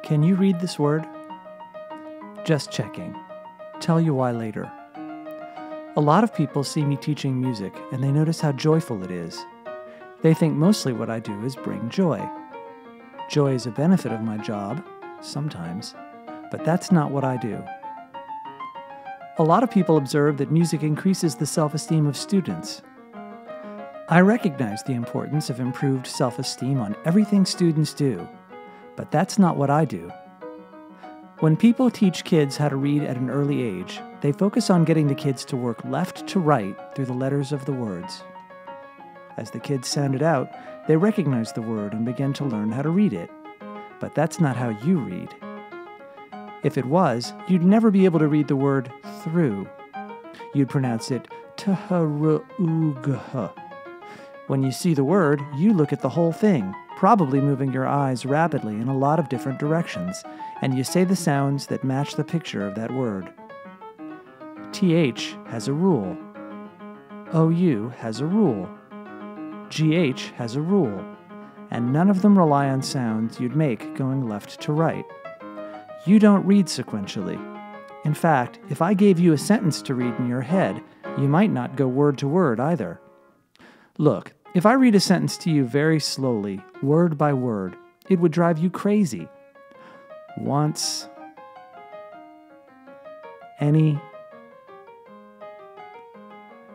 Can you read this word? Just checking. Tell you why later. A lot of people see me teaching music and they notice how joyful it is. They think mostly what I do is bring joy. Joy is a benefit of my job, sometimes, but that's not what I do. A lot of people observe that music increases the self-esteem of students. I recognize the importance of improved self-esteem on everything students do, but that's not what I do. When people teach kids how to read at an early age, they focus on getting the kids to work left to right through the letters of the words. As the kids sound it out, they recognize the word and begin to learn how to read it. But that's not how you read. If it was, you'd never be able to read the word through. You'd pronounce it t-h-r-u-g-h. When you see the word, you look at the whole thing, probably moving your eyes rapidly in a lot of different directions, and you say the sounds that match the picture of that word. TH has a rule. OU has a rule. GH has a rule, and none of them rely on sounds you'd make going left to right. You don't read sequentially. In fact, if I gave you a sentence to read in your head, you might not go word to word either. Look, if I read a sentence to you very slowly, word by word, it would drive you crazy. Once, any,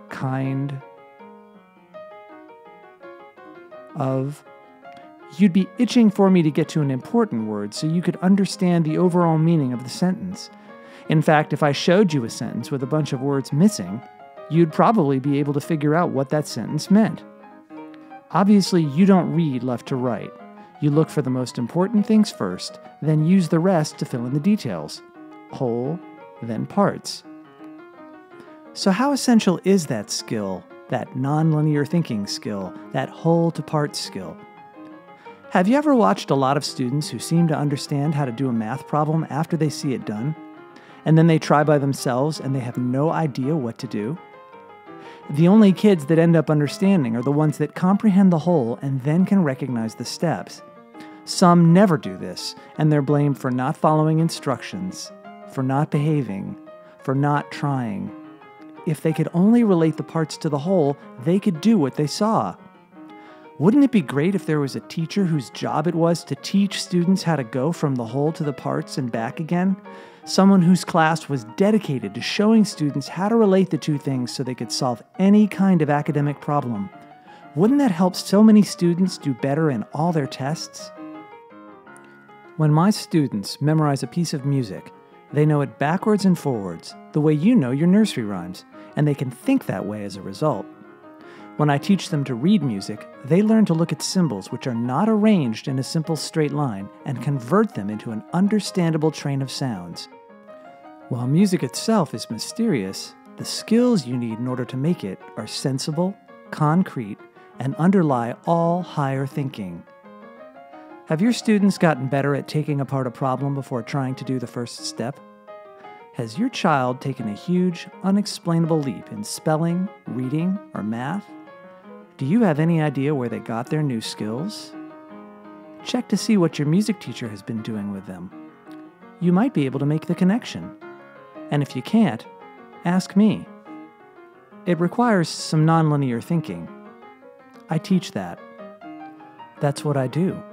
kind of. You'd be itching for me to get to an important word so you could understand the overall meaning of the sentence. In fact, if I showed you a sentence with a bunch of words missing, you'd probably be able to figure out what that sentence meant. Obviously, you don't read left to right. You look for the most important things first, then use the rest to fill in the details. Whole, then parts. So how essential is that skill, that nonlinear thinking skill, that whole-to-parts skill? Have you ever watched a lot of students who seem to understand how to do a math problem after they see it done? And then they try by themselves and they have no idea what to do? The only kids that end up understanding are the ones that comprehend the whole and then can recognize the steps. Some never do this, and they're blamed for not following instructions, for not behaving, for not trying. If they could only relate the parts to the whole, they could do what they saw. Wouldn't it be great if there was a teacher whose job it was to teach students how to go from the whole to the parts and back again? Someone whose class was dedicated to showing students how to relate the two things so they could solve any kind of academic problem. Wouldn't that help so many students do better in all their tests? When my students memorize a piece of music, they know it backwards and forwards, the way you know your nursery rhymes, and they can think that way as a result. When I teach them to read music, they learn to look at symbols which are not arranged in a simple straight line and convert them into an understandable train of sounds. While music itself is mysterious, the skills you need in order to make it are sensible, concrete, and underlie all higher thinking. Have your students gotten better at taking apart a problem before trying to do the first step? Has your child taken a huge, unexplainable leap in spelling, reading, or math? Do you have any idea where they got their new skills? Check to see what your music teacher has been doing with them. You might be able to make the connection. And if you can't, ask me. It requires some nonlinear thinking. I teach that. That's what I do.